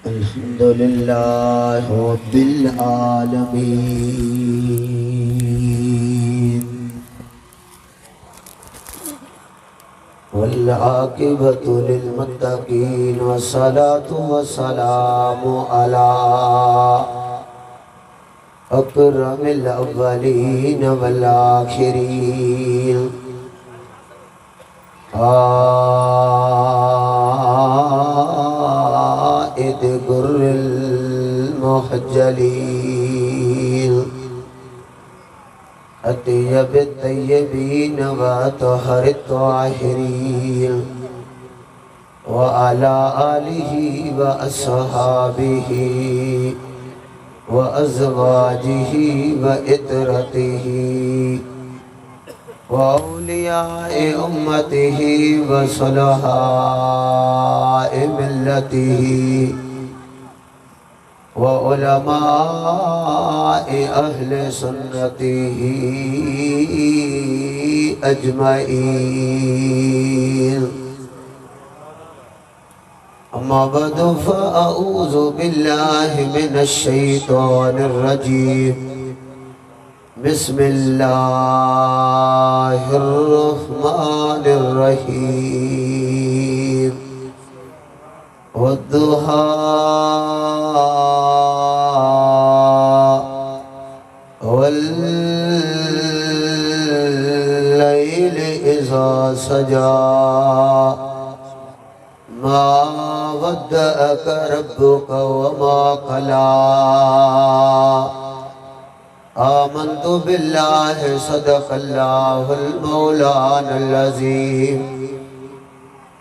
अल्हम्दुलिल्लाह रब्बिल आलमीन वल आक़िबतु लिल मुत्तक़ीन वस्सलातु वस्सलामु अला अकरमिल अव्वलीन वल आखिरीन गुर्रिल मुहज्जलीन अतियब तय्यबीन व तहरित ताहिरीन व अला आलिही व अस्हाबिही व अज़वाजिही व इतरतिही व औलियाए उम्मतिही व सुलहाए मिल्लतिही व उलमाए अहले सुन्नतिही अजमईन। अम्मा बअदु फ़अऊज़ु बिल्लाहि मिनश शैतानिर रजीम। बिस्मिल्लाहिर्रहमानिर्रहीम। वद्दुहा वल्लैलि इज़ा सजा मा वद्दअक रब्बुक वमा क़ला। आमन्तु बिल्लाहि सदक़ल्लाहुल मौलानल अज़ीम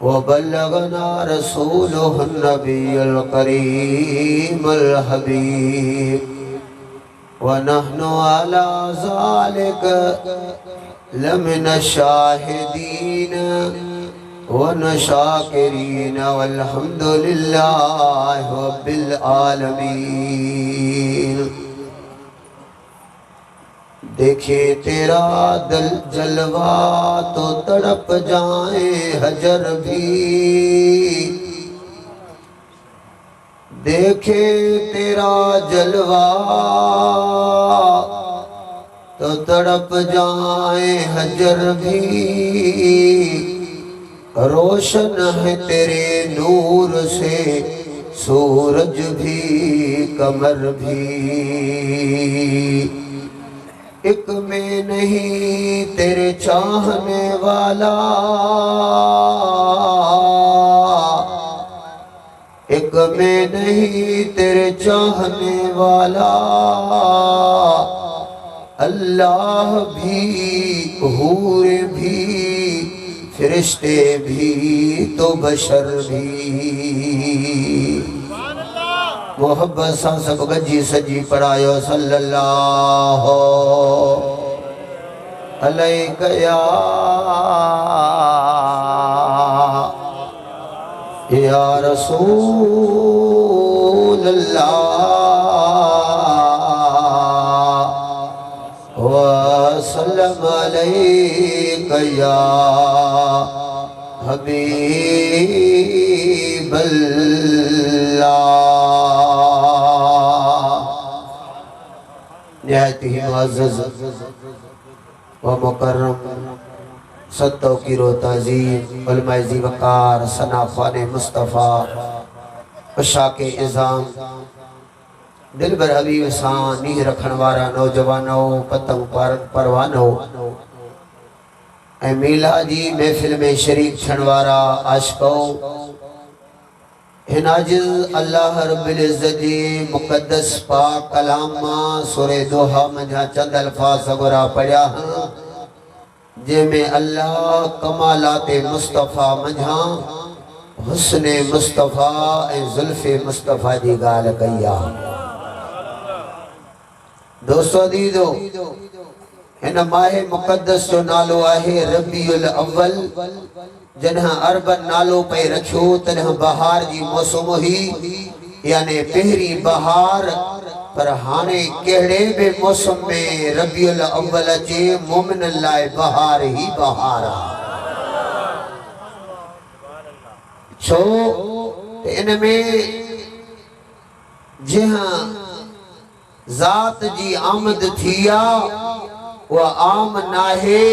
व बल्लगना रसूलुहुन नबियुल करीमुल हबीब व नहनु अला ज़ालिका लमिनश शाहिदीन व शाकिरीन वल्हम्दुलिल्लाहि रब्बिल आलमीन। देखे तेरा दल जलवा तो तड़प जाए हजर भी। देखे तेरा जलवा तो तड़प जाए हजर भी। रोशन है तेरे नूर से सूरज भी कमर भी। एक में नहीं तेरे चाहने वाला, एक में नहीं तेरे चाहने वाला। अल्लाह भी, हूर भी, फरिश्ते भी तो बशर भी। मोहब्बत सा सब गजी सजी पढ़ायो सल्लल्लाहु अलैका या रसूल अल्लाह व सल्लम अलैका या हबीब निहायत ही मुअज़्ज़ज़ व मुकर्रम सत्तौकीरो ताज़ीम उलमाए ज़ी वक़ार सना ख़्वाने मुस्तफ़ा अशाके इज़ाम दिलबर हबीब सां नीह रखण वारा नौजवानो पतंग परवानो ऐं मीला जी महफ़िल में शरीक थियण वारा आशिक़ो। हिन आजिज़ अल्लाह रब्बिल इज़्ज़त जी मुक़द्दस पाक कलाम मां सूरे दोहा मंझां चंद अल्फाज़ सगुरा पढ़िया जंहिंमें अल्लाह कमालाते मुस्तफ़ा मंझां हुस्ने मुस्तफ़ा ऐं ज़ुल्फ़े मुस्तफ़ा जी ॻाल्हि कई आहे। दोस्तो अज़ीज़ो, हिन माहे मुक़द्दस जो नालो आहे रबीउल अव्वल। जॾहिं अरबन नालो पे रखियो तॾहिं बहार जी मौसम हुई, यानी पहिरीं बहार। पर हाणे कहिड़े बि मौसम में रबीउल अव्वल अचे मोमिननि लाइ बहार ही बहार आहे। छो इन में जहां ज़ात जी आमद थिया वह आम नाहे,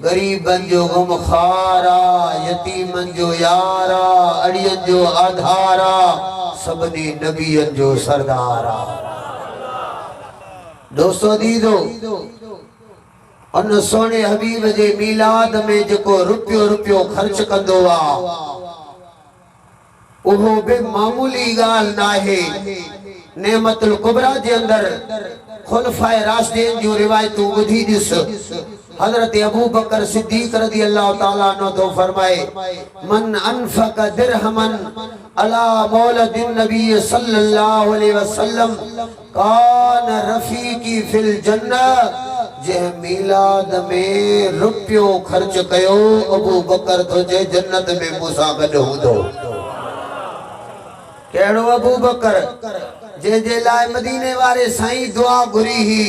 गरीबन जो गमखारा, यतीमन जो यारा, अड़ियन जो आधारा, सबनी नबियन जो सरदारा। दोस्तों दीदो उन सोने हबीब जे मीलाद में जो रुपयो रुपयो खर्च कंदो आ उहो बे मामूली गाल नाहे। नेमतुल कुबरा जे अंदर खुलफाए राशिदीन जो रिवायतूं ॿुधी ॾिस। हजरत अबू बकर सिद्दीक रज़ी अल्लाह ताला अन्हु तो फरमाए, मन अनफक दिरहमन अला मौलदिन नबी सल्लल्लाहु अलैहि वसल्लम कान रफीकी फिल जन्नत। जे मीलाद में रुपयो खर्च कयो अबू बकर तो जे जन्नत में मूसा गॾु हूंदो। केड़ो अबू बकर जे लाए मदीने वारे साईं दुआ घुरी ही,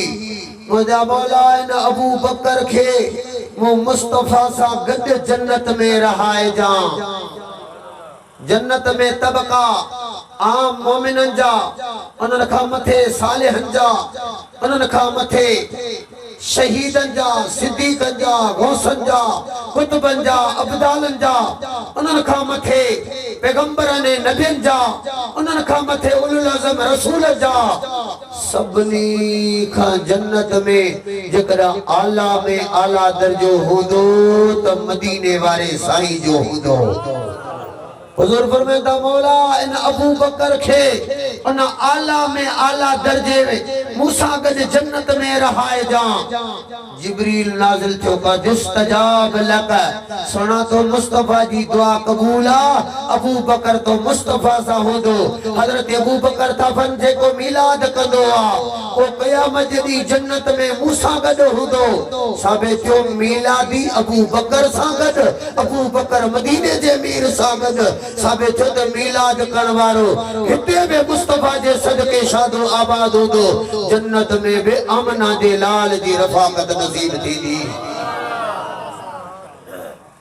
मुझा मौला इन अबू बकर खे मु मुस्तफा सा गॾु जन्नत में रहाए जा। जन्नत में तबका आम मोमिनन जा, उनन खा मथे सालिहन जा, उनन खा मथे शहीदन जा, सिद्दीकन जा, गौसन जा, कुतुबन जा, अब्दालन जा, उनन खा मथे पैगंबरन नबियन जा, उनन खा मथे उलुल अज़म रसूल जा। सबनी खा जन्नत में जेकरा आला में आला दर्जो हूंदो त मदीने वारे साईं जो हूंदो। हुजूर फरमाता मौला इन अबू बकर खे उन आला में आला दर्जे में मूसा गॾु जन्नत में रहाए जा। जिब्रील नाज़िल थियो का दुस्तजाब लक, सुना तो मुस्तफा जी दुआ कबूल आ। अबू बकर तो मुस्तफा सा हूंदो। हजरत अबू बकर था फन जेको मीलाद कंदो आ ओ क़यामत जी जन्नत में मूसा गॾु हूंदो। साबित थियो मीलादी अबू बकर सां गॾु, अबू बकर मदीने जे मीर सां गॾु। साबित थियो त मीलाद करण वारो हिते बि मुस्तफा जे सदके शादो आबाद हूंदो। जन्नत में बि आमना जे लाल जी रफ़ाकत नसीब थींदी।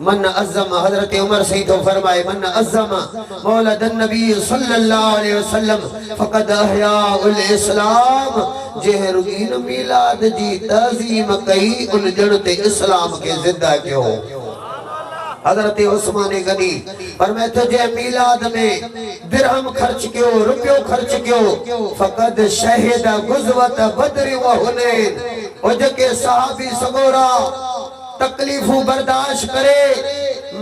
मन अज़म हजरत उमर सही तो फरमाए, मन अज़म मौलद नबी सल्लल्लाहु अलैहि वसल्लम फ़क़द अहयाउल इस्लाम। जे रुगीन मीलाद जी ताज़ीम कई उन जण ते इस्लाम के जिंदा कयो। हजरत उस्मान गनी फरमाए तो जे मीलाद में दिरहम खर्च कियो, रुपयो खर्च कियो, फ़क़द शहीद गुज़वत बद्र व हुनैन। ओ जेके सहाबी सगोरा तकलीफू बर्दाश्त करे,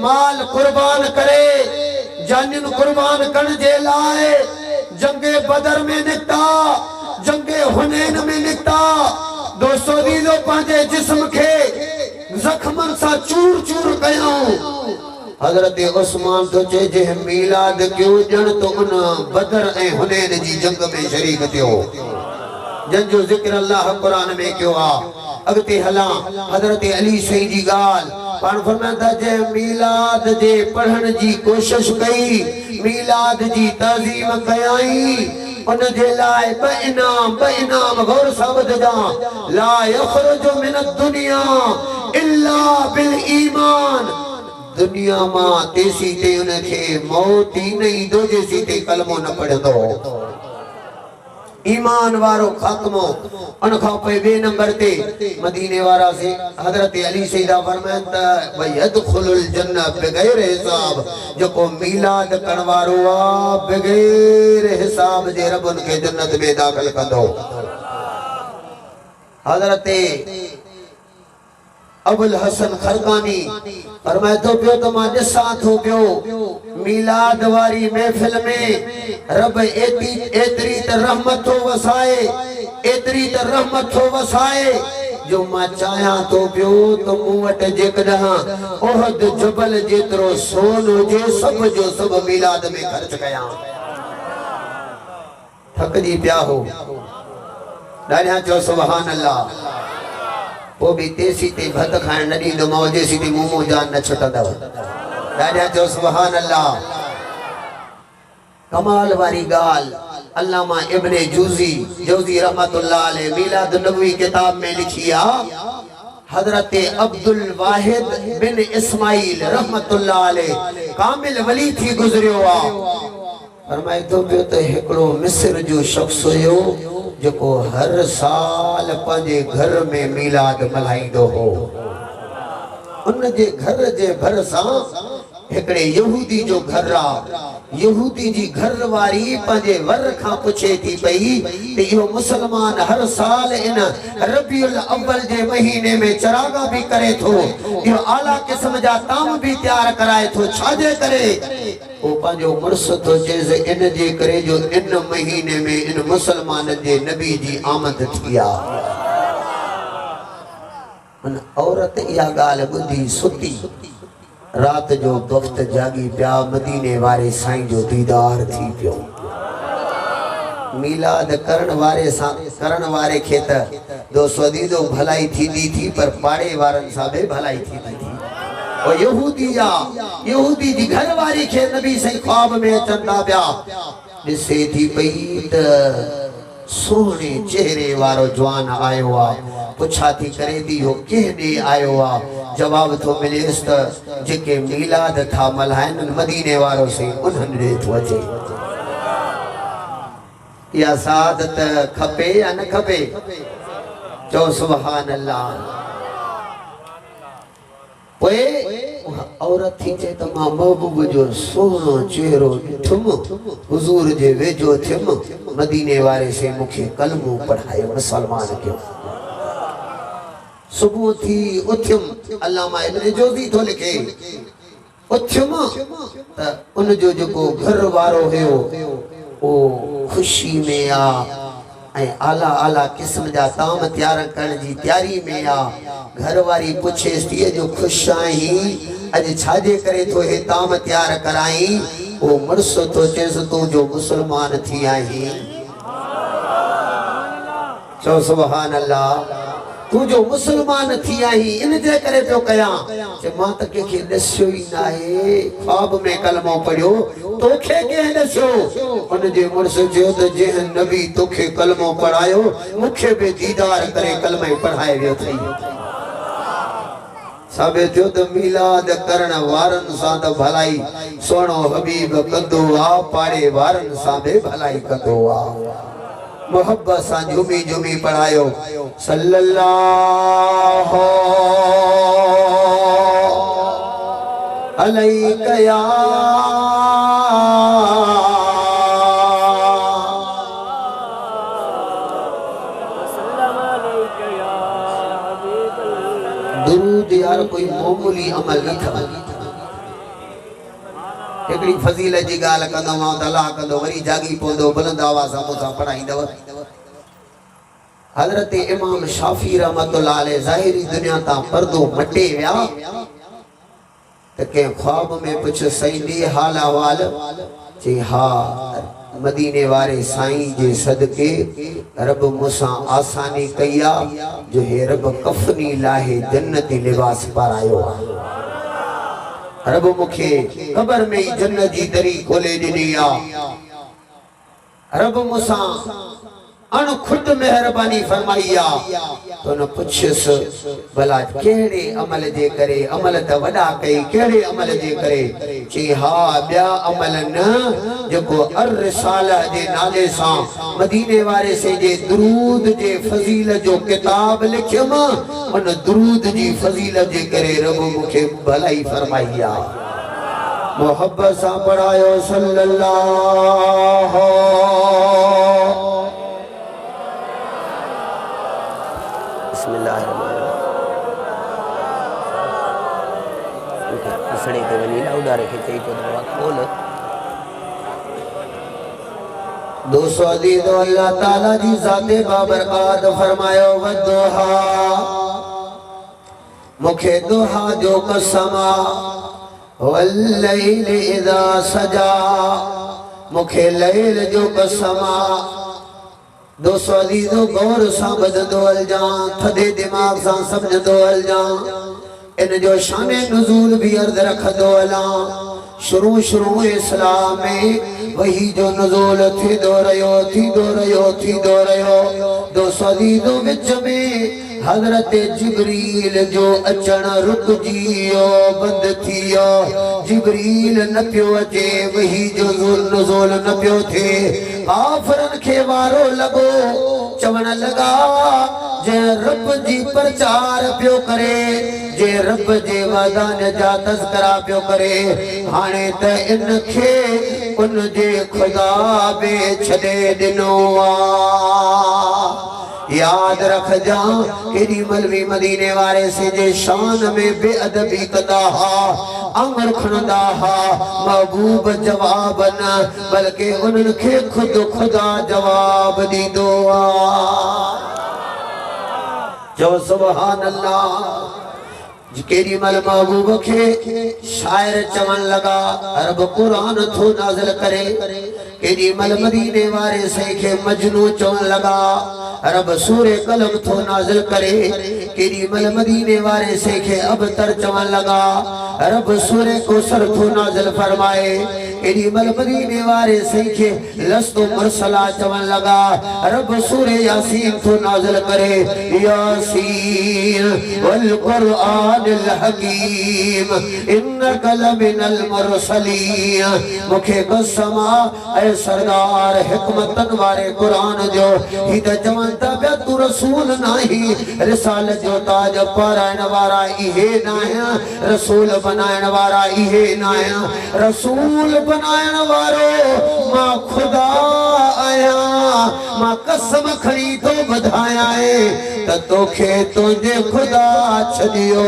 माल कुर्बान करे, जानिन कुर्बान करण जे लाए जंगे बदर में निकता, जंगे हुनैन में निकता। दोस्तों दीदो पंहिंजे जिस्म के जख्मन सा चूर चूर कयूं। हजरत उस्मान तो चे जे मीलाद क्यों जण तो उन बदर ए हुनैन जी जंग में शरीक थियो, जन जो जिक्र अल्लाह कुरान में क्यों आ। अगते हला हजरत अली सही जी गाल पान फरमाता जे मीलाद जे पढ़न जी कोशिश कई, मीलाद जी ताज़ीम कयाई, उन जे लाए ब इनाम गौर साबत जा। ला यखरुजु मिन दुनिया इल्ला बिल ईमान। दुनिया मां तेसी ते उनखे मौत ही नहीं दो जेसी ते कलमो न पढ़ंदो। ईमान वारो खात्मो उन खां पे बे नंबर ते मदीने वारा से हजरत अली सैदा फरमाइन त भई यदखुलुल जन्नत बगैर हिसाब। जेको मीलाद करण वारो आ बगैर हिसाब जे रब उनके जन्नत में दाखिल कंदो। हजरत अबुल हसन खरकानी फरमाए तो पियो तो मां ॾिसां थो पियो मीलाद वारी महफिल में रब एतरी त रहमत थो वसाए, एतरी त रहमत थो वसाए जो मां चाहियां थो पियो तो मूं वटि जेकॾहिं उहद जबल जेतिरो सोन हुजे सब जो सब मीलाद में ख़र्च कयां। थकजी पिया हो, ॾाढा चओ सुभान अल्लाह। वो भी तेसी ते भत खाइण न ॾींदो मां, जेसी ते मुंहुं जान न छुटंदव। ॾाढा चओ सुभान अल्लाह। कमाल वारी गाल अल्लामा इब्ने जौजी रहमतुल्लाह अलैह मीलाद नबवी किताब में लिखी आ। हजरत अब्दुल वाहिद बिन इस्माइल रहमतुल्लाह अलैह कामिल वली थी गुजरियो आ। फरमाए तो पियो त हिकिड़ो मिस्र जो शख्स हुयो जेको हर साल पंहिंजे घर में मीलाद मल्हाईंदो हो। उन जे घर जे भरिसां हिकिड़े यहूदी जो घर आ। यहूदी जी घर वारी पंहिंजे वर खां पुछे थी पई त इहो मुसलमान हर साल इन रबीउल अव्वल जे महीने में चरागा भी करे थो, इहो आला क़िस्म जा ताम भी तैयार कराए थो, छाजे करे? वो पंहिंजो मुड़स थो चएसि इन जे करे जो इन महीने में इन मुसलमान जे नबी जी आमद थी आहे। उन औरत इहा ॻाल्हि ॿुधी सुती, रात जो वक्त जागी पिया, मदीने वारे साईं जो दीदार थी पियो। मीलाद करण वारे खे त दो स्वदीदो भलाई थींदी थी, पर पाड़े वारनि सां बि भलाई थींदी थी। और यहूदी जी घर वारी खे नबी साईं ख्वाब में अचनि था पिया। ॾिसे थी पई त सोहणे चेहरे वारो जवान आयो आहे। पुछा थी करे थी हो केॾे आयो आहे? जवाब थो मिलेसि त जेके मीलाद था मल्हाइनि मदीने वारो से उन्हनि ॾे थो अचे। इहा सादत खपे या न खपे? चओ सुभान अल्लाह। पोइ औरत थी चए त मां महबूब जो सोहणो चेहरो ॾिठुमि, हुज़ूर जे वेझो थियुमि, मदीने वारे से मूंखे कलमो पढ़ायो, मुसलमान कयो। सुबह थी उथियुमि, अल्लामा इब्न जोज़ी थो लिखे, उथियुमि त उन जो जेको घर वारो हुयो ओ खुशी में आ ऐं आला आला किस्म जा ताम तैयार करण जी तैयारी में आ। घर वारी पुछेसि थी जो ख़ुशि आहीं, अॼु छाजे करे तो हे ताम तैयार कराई? ओ मुड़स तो चएसि तूं जो मुसलमान थी आहीं। चओ सुभान अल्लाह। तू जो मुसलमान थी आई इन जे करे पियो कयां। जे मां त कंहिंखे ॾसियो ई न आहे, ख्वाब में कलमो पढ़ियो, तोखे कंहिं ॾसियो? उन जे मुड़स चयो त जंहिं नबी तोखे कलमो पढ़ायो मूंखे बि दीदार करे कलमे पढ़ाए वियो अथई। साबित थियो त मीलाद करण वारनि सां त भलाई सोनो हबीब कंदो आहे, पाड़े वारनि सां बि भलाई कंदो आहे। मोहब्बत सां झूमी झूमी पढ़ायो सल्लल्लाहु अलैका या दुरूद यार कोई मामूली अमल न था। एकड़ी फजीलत जी गाल कंदो मां त अल्लाह कंदो, वरी जागी पवंदो, बुलंद आवाज़ सां मूंसां पढ़ाईंदव। हज़रत इमाम शाफी रहमतुल्लाह अलैह ज़ाहिरी दुनिया तां पर्दो मटे विया त के ख्वाब में पुछ सईदी हाल अहवाल जी। हा मदीने वारे साईं जे सदके रब मूंसां आसानी कई आ जो हे रब कफनी लाहे जन्नती लिबास पारायो आहे। रब मुखे कबर में ही जन्नत जी दरी खोले ॾिनी आ। रब मूंसां अणखुद मेहरबानी फरमाई आ। तो न पुछस भला केड़े अमल जे करे? अमल त वडा कई, केड़े अमल जे करे? ची हा ॿिया अमल न जेको अर रिसाला जे नाले सां मदीने वारे से जे दुरूद जे फजीलत जो किताब लिखियम, उन दुरूद जी फजीलत जे करे रब मुखे भलाई फरमाई आ। मोहब्बत सां पढ़ायो सल्लल्लाहु सड़े के वनी लाउडा रखे चाहिए तो दवा खोल। दोस्तों अजीज अल्लाह ताला जी ज़ाते बाबरकात फरमायो वदुहा मुखे दुहा जो कसमा वल्लैल इज़ा सजा मुखे लैल जो कसमा। दोस्तों अजीजो गौर सां ॿुधंदो हलजां, थधे दिमाग़ सां सम्झंदो हलजां। इन जो शाने नुज़ूल भी अर्ज़ रखंदो हलां। शुरू इस्लाम में वही जो नुज़ूल थींदो रहियो। दोस्तों अजीजो विच में हजरत जिब्रील जो अचण रुक जियो बंद थियो जिब्रील न पियो अचे वही जो नुज़ूल न पियो थे काफ़िरन खे वारो लगो चवण लगा जे रब जी प्रचार पियो करे जे रब जे वादान जा तज़किरा पियो करे हाणे त इन खे उन जे खुदा बे छॾे ॾिनो आ याद रख जा केडी मलवी मदीने वारे से जे शान में बेअदबी कदा हा अंगर खणदा हा महबूब जवाब न बल्कि उन खे खुद खुदा जवाब दीदो आ जो सुभान अल्लाह केडी मल महबूब के शायर चवन लगा अरब कुरान थो नाज़िल करे केडी मल मदीने वारे से के मजनू चवन लगा अरब सूरे कलम थो नाज़िल करे केडी मल मदीने वारे से के अबतर चवन लगा अरब सूरे कौसर थो नाज़िल फरमाए केडी मल मदीने वारे से के लस्तो मुरसला चवन लगा अरब सूरे यासीन थो नाज़िल करे यासीन वल कुरआन हकीम इन्नक लमिनल मुरसलीन मुखे कसमा ऐ सरदार हिकमतन वारे कुरान जो ही त चवन त बे तू रसूल नाही रिसालत जो ताज पारायण वारा इहे नाया रसूल बनायण वारा इहे नाया रसूल बनायण वारो मां खुदा आया मां कसम खणी तो बधाया है त तोखे तुझे खुदा छदियो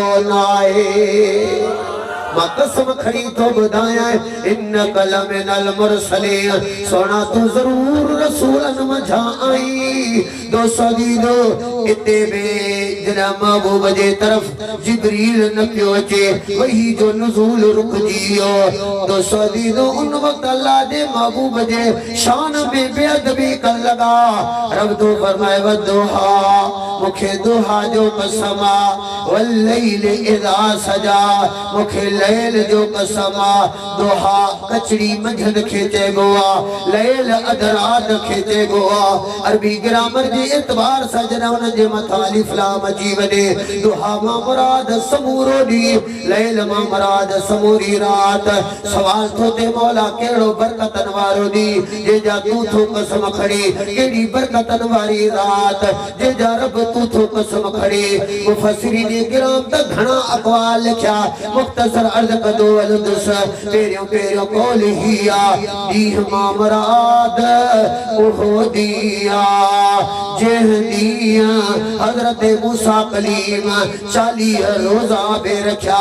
मां कसम खड़ी तो बुधाया इन कलम नल मुरसलीन सोना तू जरूर रसूलन मझा आई दो सदीदो इते बे जरा महबूब जे तरफ जिब्रील न पियो अचे वही जो नुज़ूल रुक जियो दो सदीदो उन वक्त अल्लाह जे महबूब जे शान में बेअदबी कर लगा रब तो फरमाए वदुहा मुखे दुहा जो कसमा वल्लैल इज़ा सजा मुखे लैल जो कसमा दुहा कचड़ी मंझंद खे चइबो आ लैल अधरात खे चइबो आ अरबी ग्रामर जे एतबार सां जॾहिं उन जे मथां अलिफ लाम अची वञे दुहा मां मुराद समूरो ॾींहुं लैल मां मुराद समूरी रात सवाल थो थिए मौला कहिड़ो बरकतन वारो ॾींहुं जंहिंजा तूं थो कसम खणी कहिड़ी बरकतन वारी रात जंहिंजा रब तूं थो कसम खणी मुफस्सिरीन किराम त घणा अक़वाल लिखिया मुख्तसर अर्ज़ कदो अलदुस पहिरियों कौल ही आ ॾींहुं मां मुराद उहो ॾींहुं आ जंहिं ॾींहुं हज़रत मूसा कलीम 40 रोज़ा बे रखिया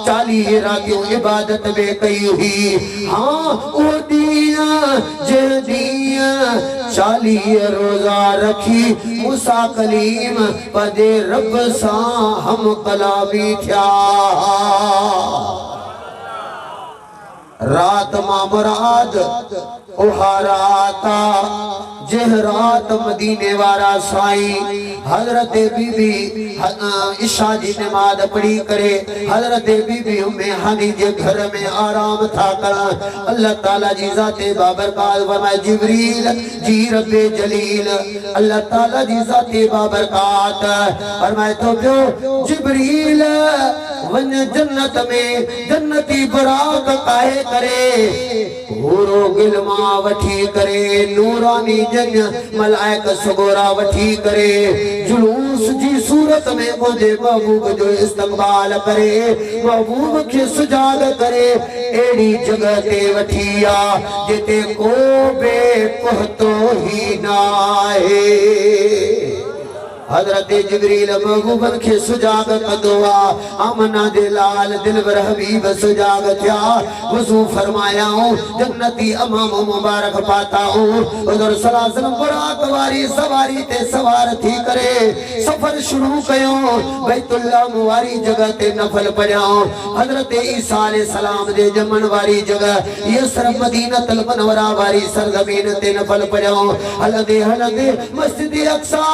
40 रातियूं इबादत बे कई हुई हाँ उहो ॾींहुं जंहिं ॾींहुं 40 रोज़ा रखी मूसा कलीम पंहिंजे रब सां हम कलामी थिया रात मां मुराद उहा रात जह रात मदीने वारा साईं हजरत बीबी इशा जी नमाज पढ़ी करे हजरत बीबी उम्मे हानी जे घर में आराम था कर अल्लाह ताला जी जाते बाबरकात फरमाए जिब्रील जी रब्बे जलील अल्लाह ताला जी जाते बाबरकात फरमाए तो जो जिब्रील वन जन्नत में जन्नती बुराक काहे करे होरो गिलमा वठी करे नूरानी जन मलाइक सगोरा वठी करे जुलूस जी सूरत में मुझे महबूब जो इस्तकबाल करे महबूब के सुजाग करे एड़ी जगह ते वठी आ जिते को बे कहतो ही ना है हजरत जिब्रील महबूबन के सुजाग कदोआ आमना दे लाल दिलवर हबीब सुजाग थिया वज़ू फरमाया जन्नती अमाम मुबारक पाता उधर सलासलम बुराक वारी सवारी ते सवार थी करे सफर शुरू कयो बैतुल्लाह वारी जगह ते नफल पढ़िया हजरत ईसा अलैहि सलाम दे जमन वारी जगह यसरब मदीनतुल मुनव्वरा वारी सरजमीन ते नफल पढ़िया हलदे हलदे मस्जिद अक्सा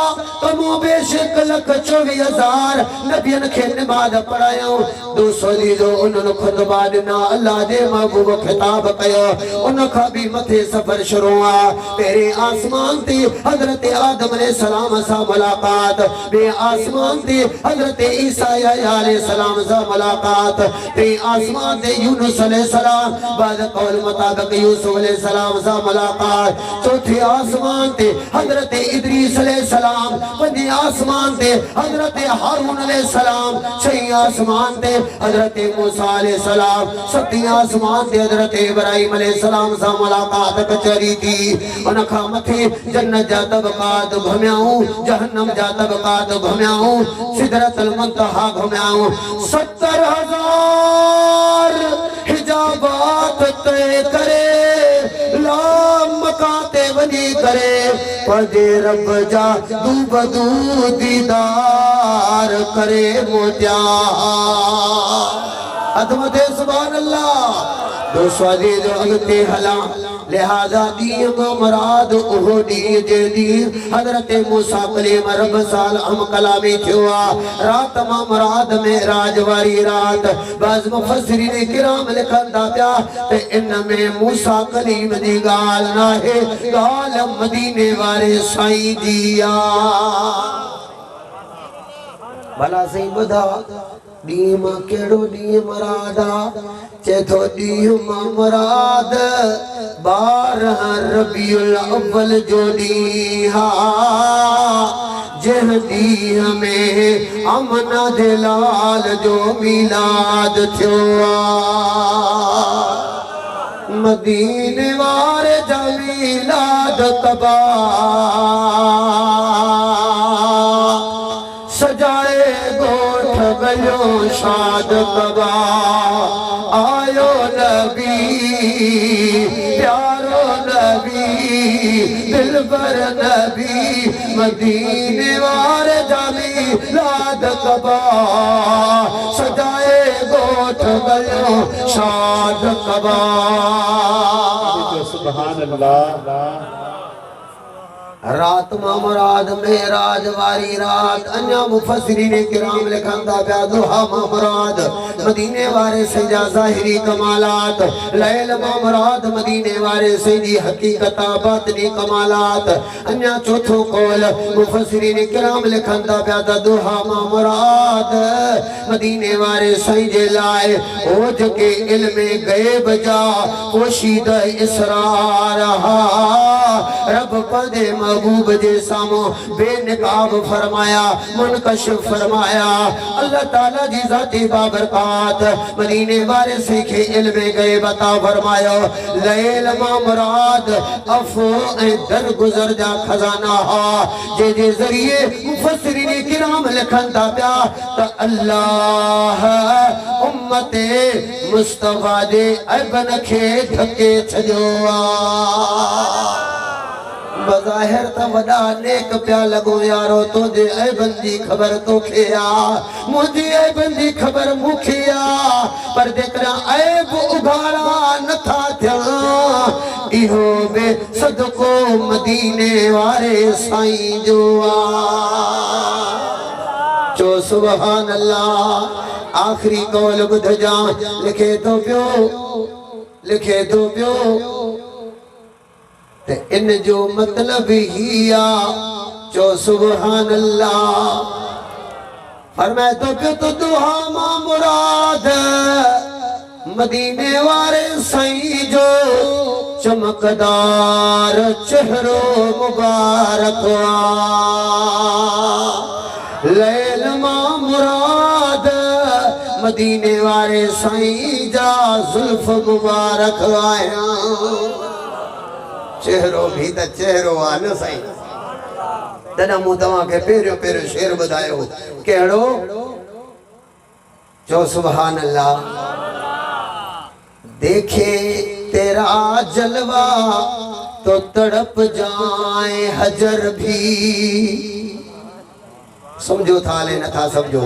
कमो बेशक लख 24,000 नबियन के नमाज पढ़ायो 200 दीदो उन्होंने खुतबा दिना अल्लाह दे महबूब खिताब कयो उनका भी मथे सफर शुरू हुआ तेरे आसमान ते हजरत आदम अलैहि सलाम सा मुलाकात बे आसमान ते हजरत ईसा अलैहि सलाम सा मुलाकात ते आसमान ते यूनुस अलैहि सलाम बाद कौल मुताबिक यूसुफ अलैहि सलाम सा मुलाकात चौथे आसमान ते हजरत इदरीस अलैहि सलाम पंजे आसमान ते हजरत हारून अलैहि सलाम छठे आसमान ते हजरत मूसा अलैहि सलाम सते आसमान ते हजरत इब्राहिम अलैहि सलाम सा मुलाकात कचरी थी उनखा मथे जन्नत जा तबकात घुमियाऊं जहन्नम जा तबकात घुमियाऊं सिदरतुल मुंतहा घुमियाऊं 70,000 हिजाबात तय करे लाम मकाते वनी करे पदे रब जा दूबदू दीदार करे मोतिया अदमते सुभान अल्लाह दो स्वादी जो अगते हला लिहाजा दी मुराद ओहो दी जे दी हजरत मूसा कलीम रब साल हम कलामी थिया रात मा मुराद में राजवारी रात बाज मुफस्सिरीन किराम लिखंदा पिया ते इन में मूसा कलीम दी गाल ना है गाल मदीने वाले साईं दिया भला सही बुधा डी मां केड़ो डी मुरादा चेथो डी मां मुराद 12 रबीउल अव्वल जो डी हा जह डी में अमना दे लाल जो मिलाद थियो मदीने वारे जा मिलाद तबा सजाए गोठ गयो शाद कबा आयो नबी प्यारो नबी दिलबर नबी मदीने वारे जामी लाद कबा सजाए गोठ गयो शाद कबा सुभान अल्लाह रात मा मुराद मेराज वारी रात अन्या मुफस्सिरीन किराम लिखंदा पिया दुहा मा मुराद मदीने वारे सजा ज़ाहिरी कमालात लैल मा मुराद मदीने वारे सजी हकीकत बातनी कमालात अन्या चौथो कौल मुफस्सिरीन किराम लिखंदा पिया दुहा मा मुराद मदीने वारे सही जे लाए ओ जके इल्म गैब जा पोशीदा इसरार हा रब पदे महबूब जे सामो बेनकाब फरमाया मुनकशिफ फरमाया अल्लाह ताला जी जाती बाबरकात मदीने वाले सीखे इल्म गए बता फरमायो लैल मा मुराद अफो ए दर गुजर जा खजाना हा जे जरिए मुफस्सिरीन किराम लिखंदा पिया त अल्लाह उम्मते मुस्तफा दे अबन खे धके छजो बज़ाहिर त वडा नेक प्या लगो यारो तुझे ऐ बंदी खबर तो खिया मुझे ऐ बंदी खबर मुखिया पर देखना ऐब उघाड़ा न था थिया इहो बे सदको मदीने वारे साईं जो चो सुभान अल्लाह आखिरी कौल बुध जा लिखे तो पियो ते इन जो मतलब हिया चो सुभान अल्लाह फरमाए तो क्यों तो दुआ मा मुराद मदीने वाले साईं जो चमकदार चेहरो मुबारक लैल मा मुराद मदीने वाले साईं जा जुल्फ मुबारक आया चेहरो भी त चेहरो आ न साईं तॾहिं मूं तव्हांखे पहिरियों शेर ॿुधायो कहिड़ो चो सुभान अल्लाह देखे तेरा जलवा तो तड़प जाए हजर भी समझो था ले न था समझो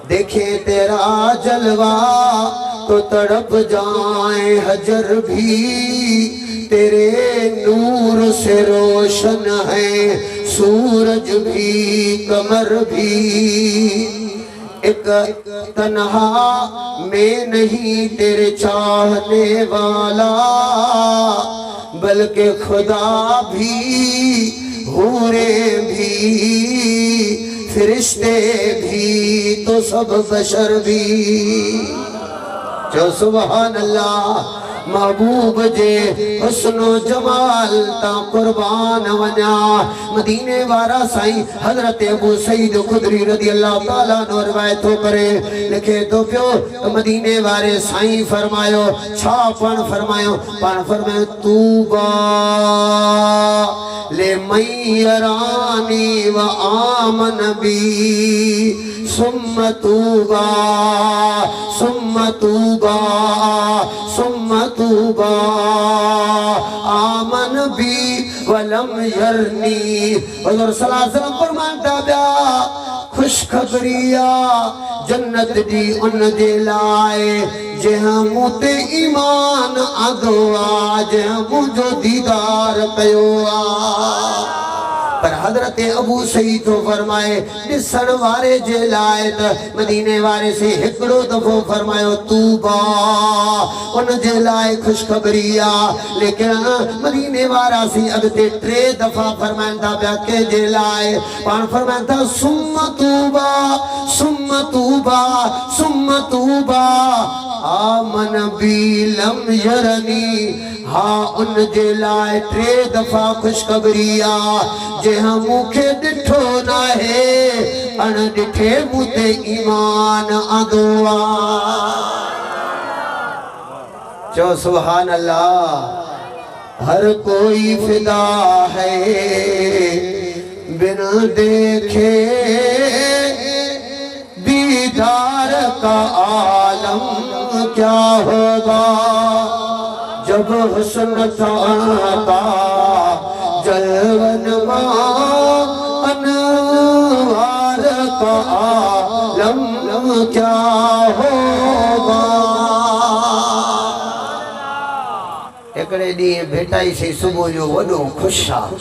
देखे तेरा जलवा तो तड़प जाए हजर भी तेरे नूर से रोशन है सूरज भी कमर भी एक तन्हा में नहीं तेरे चाहने वाला, बल्कि खुदा भी, हूरे भी, फरिश्ते भी, तो सब बशर भी। जो सुभान अल्लाह महबूब जे हुस्नो जमाल ता कुर्बान वञा। मदीने वारा साईं हजरत अबू सईद खुदरी रज़ी अल्लाह ताला नो रिवायत थो करे, लिखे तो पियो त मदीने वारे साईं फरमायो छा पाण फरमायो तूबा ले मयरानी व आमन बी सुम्म तूबा सुम्म तूबा सुम्म तूबा आमन बी वलम यरनी। हुज़ूर सल्लल्लाहु अलैहि वसल्लम फरमाता बिया खुशखबरिया जन्नत दी उन जे लाए जहां मुते ईमान आंदो आ, जहां मुंहिंजो दीदार कयो आ। पर हजरत अबू सईद तो फरमाए ॾिसण वारे जे लाए त मदीने वारे से हिकिड़ो दफ़ो फरमायो तूबा उन जे लाए खुशखबरी आ, लेकिन मदीने वारा सी अॻिते 3 दफ़ा फरमाईंदा पिया कंहिंजे लाए, पाण फरमाईंदा सुम्म तूबा सुम्म तूबा सुम्म तूबा आमन बी लम यरनी। हाँ उन जे लाए 3 दफ़ा खुशखबरी आ, जहां मूंखे ॾिठो नाहे अण ॾिठे मूंते ईमान आंदो आ। चो सुभान अल्लाह। हर कोई फिदा है बिना देखे दीदार का आलम क्या होगा, जब हुस्न था जलवन अनवार का आलम क्या होगा। एकड़े ॾींहुं भेटाई से सुबुह जो वॾो ख़ुशि आहे।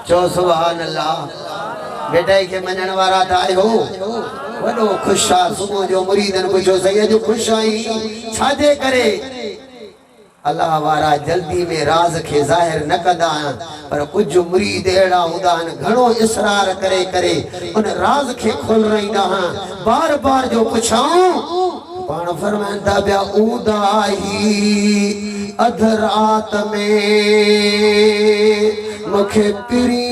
चओ सुभान अल्लाह। भेटाई खे मञण वारा त आयो वॾो ख़ुशि आहे। सुबुह जो मुरीदनि पुछियो सही अॼु ख़ुशि आहीं छाजे करे? अल्लाह वारा जल्दी में राज के ज़ाहिर न कंदा आहिनि, पर कुछ मुरीद अहिड़ा हूंदा आहिनि घणो इसरार करे करे उन राज के खोलराईंदा आहिनि। बार बार जो पुछाऊं पाण फरमाईंदा पिया उदाही अध रात में मूंखे पिरी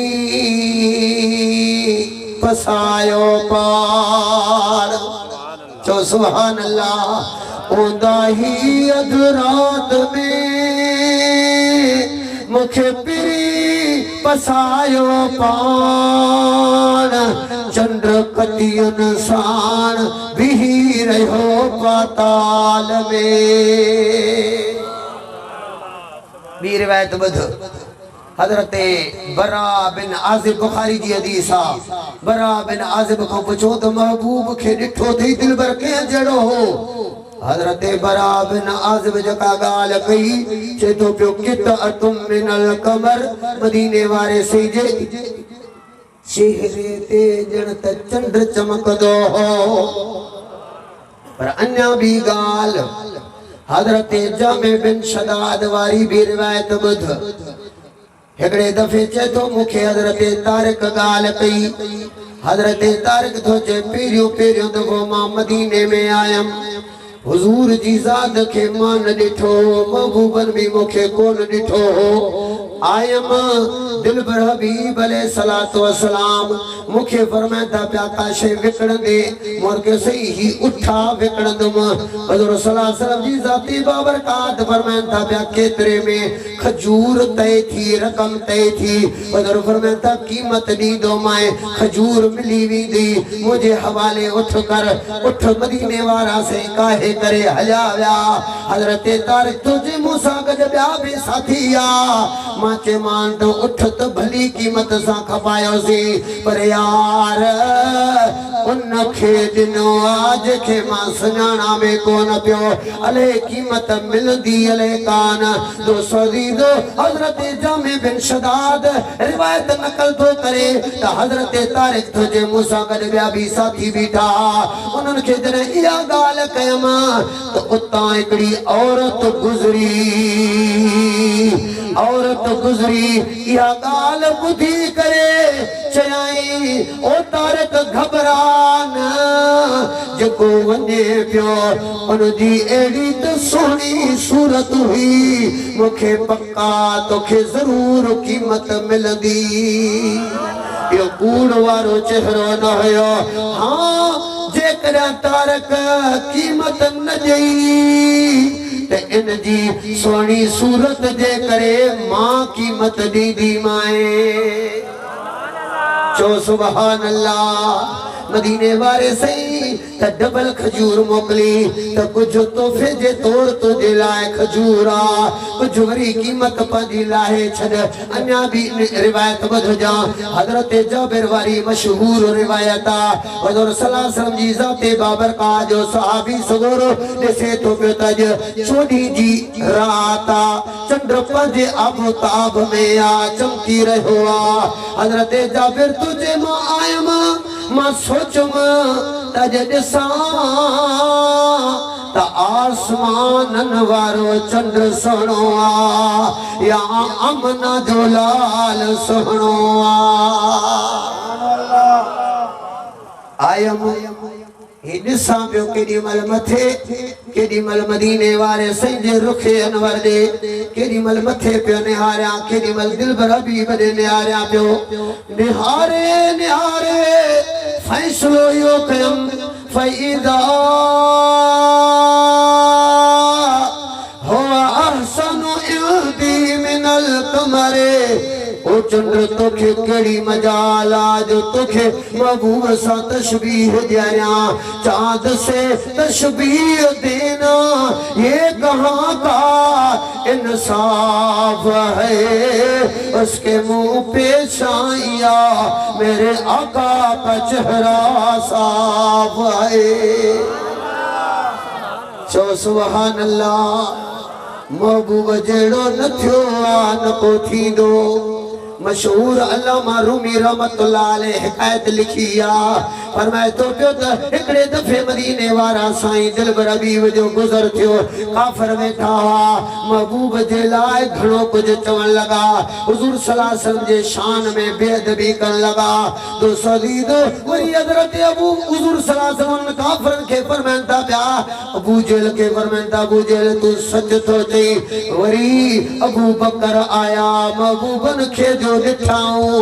पसायो पार। चो सुभान अल्लाह। उदाही अध रात में मूंखे पिरी पसायो पाण, चंद्र कतियुनि साण बिही रहियो पाताल में। ॿी रिवायत ॿुध। हजरत बरा बिन आज़िब बुखारी जी हदीस आ। बरा बिन आज़िब को पुछो तो महबूब के ॾिठो थई दिलबर के जड़ो हो। हजरत बरा बिन आज़िब जका गाल कई चे तो पियो कित अतुम मिनल कमर। मदीने वारे से जे चेहरे ते जण त चंड चमकदो हो। पर अन्या भी गाल हजरत जामे बिन शदाद वारी भी रिवायत ॿुध। हिकड़े दफे चे तो मुखे हजरत तारिक गाल कई। हजरत तारिक तो चे पहिरियों दफ़ो मां मदीने में आयम, हुजूर जी ज़ात के मां न ॾिठो, महबूबन भी मुखे कोन ॾिठो हो। आयम दिलबर हबीब अलैहिस्सलातु वस्सलाम मुखे फरमाइंदा पिया का शइ विकणंदे मोरके सही ही उठा विकणंदुम। हज़ूर सल्लल्लाहु अलैहि वसल्लम जी ज़ाती बाबरकात फरमाइंदा पिया केतिरे में खजूर तय थी रकम तय थी। हज़ूर फरमाइंदा कीमत ॾींदो मैं खजूर मिली वेंदी मुझे हवाले उठ कर। उठ मदीने वारा से काहे करे हलिया विया। हज़रत तारिक तुझे मूंसां गॾु ॿिया बि साथी आ। मां चयोमान तो उठ त भली कीमत सां खपायोसीं, पर यार उनखे ॾिनो आज के मां सुञाणा में कोन पियो अले कीमत मिलंदी अले कान दोस्तो दीदो हज़रत जामे बिन शदाद रिवायत नकल तो करे त हज़रत तारिक तो जे मूसा गॾु ॿिया बि साथी बीठा उन्हनि खे जॾहिं इहा ॻाल्हि कयमि त उतां हिकिड़ी औरत गुज़री इहा ॻाल्हि ॿुधी करे चयाई ओ तारिक घबरा न जेको वञे पियो उनजी अहिड़ी त सुहिणी सूरत हुई मूंखे पक्का तोखे ज़रूर कीमत मिलंदी इहो कूड़ वारो चेहरो न हुयो हाँ जेकॾहिं तारिक कीमत न ॾेई त इन जी सुहिणी सूरत जे करे मां कीमत ॾींदी माए चो सुभान अल्लाह मदीने वारे सही त डबल खजूर मोकली त कुछ तोहफे जे तौर तुझे लाए खजूरा कुछ वरी कीमत पंहिंजी लाहे छॾ अन्या भी रिवायत ॿुध जा हज़रत जाबिर वारी मशहूर रिवायत हुज़ूर सल्लल्लाहु अलैहि वसल्लम जी ज़ाते बाबरका जो सहाबी सगोरो ॾिसे थो पियो त अॼु चोॾहीं जी रात चंड पंहिंजे आबोताब में आ चमकी रहियो आ हज़रत जाबिर तुझे मां आयमि मां सोचुमि त अॼु ॾिसां त आसमानन वारो चंड सुहिणो आ या अमना जो लाल सुहिणो आ आयमि ही ॾिसां पियो केॾी महिल मथे केॾी महिल मदीने वारे साईं जे रुखे अनवर ॾे केॾी महिल मथे पियो निहारियां केॾी महिल दिलबर हबीब ॾे निहारियां पियो निहारे निहारे फैसलो इहो कयमि फ़इदा हुवा अहसनु इंदी मिनल कमरे ओ चंद्र तोखे केड़ी मजाल आज तोखे महबूब सा तशबीह ॾियारियां चांद से तशबीह देना ये कहाँ का इंसाफ है उसके मुंह पे छाया मेरे आका का चेहरा साफ है चो सुभान अल्लाह महबूब जेड़ो न थियो आ न को थींदो मशहूर अल्लामा रूमी रहमतुल्लाह अलैह हिकायत लिखी आ फरमाए तो पियो त हिकड़े दफे मदीने वारा साईं दिलबर हबीब जो गुज़र थियो काफर वेठा हुआ महबूब जे लाइ घणो कुछ चवण लगा हुजूर सल्लल्लाहु अलैहि वसल्लम जे शान में बेअदबी करण लगा दोस्तो दीदो वरी हज़रत अबू हुजूर सल्लल्लाहु अलैहि वसल्लम काफरन के फरमाइन था पिया अबू जेल के फरमाइन था अबू जेल तू सच तो चई वरी अबू बकर आया महबूबन खे दिठाऊं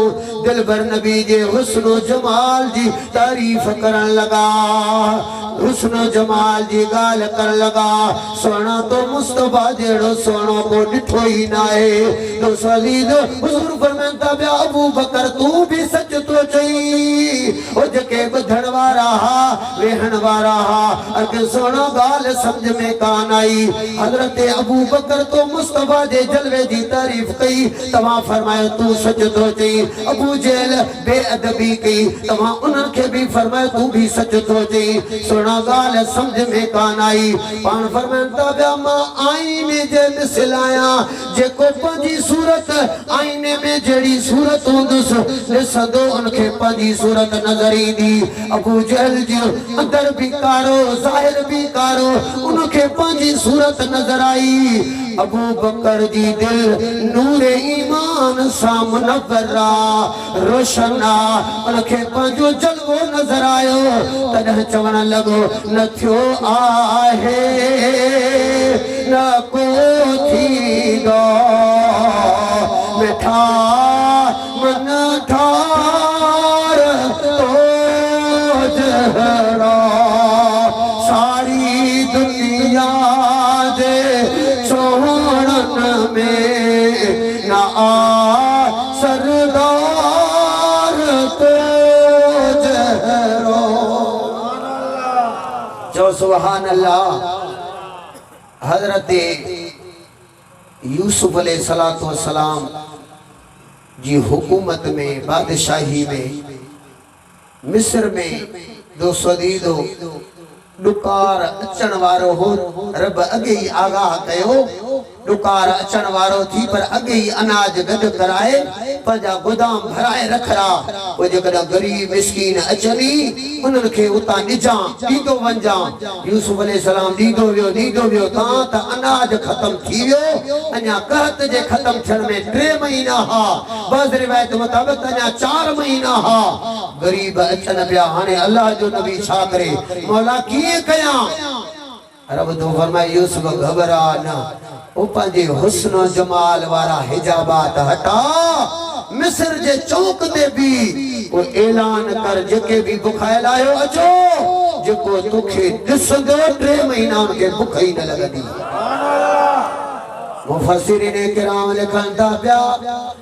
दिलबर नबी जे हुस्न जमाल जी तारीफ करन लगा हुस्न जमाल जी गाल कर लगा सोना तो मुस्तफा जेड़ो सोनो को डिठो ही ना है तो सलीद हुजूर फरमाता बे अबू बकर तू भी सच तो चई ओ जके बधण वाला हा वेहण वाला हा अके सोना गाल समझ में कान आई हजरत अबू बकर तो मुस्तफा जे जलवे जी तारीफ कई तवा फरमायो तू सच तो चई अबू जेल बेअदबी कई तवा उनन के भी फरमायो तू भी सच तो चई सोना गाल समझ में कान आई पान फरमाता बे मां आईने जे मिसल आया जेको पंजी सूरत आईने में जेड़ी सूरत हुंदुस ॾिसंदो उनके पंजी सूरत नजर ईंदी अबू जहल जो अंदर भी कारो ज़ाहिर भी कारो उनके पंजी सूरत नजर आई अबू बकर जी दिल नूरे ईमान सा मुनव्वरा रोशना उनके पंजो जलवो नजर आयो तॾहिं चवण लॻो न थियो आहे न को थींदो मिठा मन ठार तो जहरा सारी दुनिया दे सोहणन में न आ सरदार तो जहरो जो सुभान अल्लाह हजरत यूसुफ अलैहिस्सलातु वस्सलाम जी हुकूमत में बादशाही में मिस्र में दोसदीदो डुकार अचण वारो हो रब अगे ही आगाह कयो डुकार अचण वारो थी पर अगे ही अनाज गड कराए पंहिंजा गोदाम भराए रखरा वो जेकॾहिं गरीब मिस्कीन अचनी उन्हनि खे उतां ॾिजां ॾींदो वञा यूसुफ अलैहिस्सलाम ॾींदो वियो तां त अनाज ख़त्म थी वियो अञा कहत जे ख़त्म थियण में 3 महीना हा बस रिवायत मुताबिक अञा 4 महीना हा गरीब अचन पिया हाणे अल्लाह जो नबी छा करे मौला कीअं कयां रब तो फरमाए यूसुफ घबरा न ओ पंहिंजे हुस्न जमाल वारा हिजाबात हटा मिस्र जे चौक ते भी ओ ऐलान कर जेके भी बुखायल आयो अचो जेको तोखे ॾिसंदो 3 महीना उनके बुख ही न लगंदी मुफस्सिरीन किराम लिखन था पिया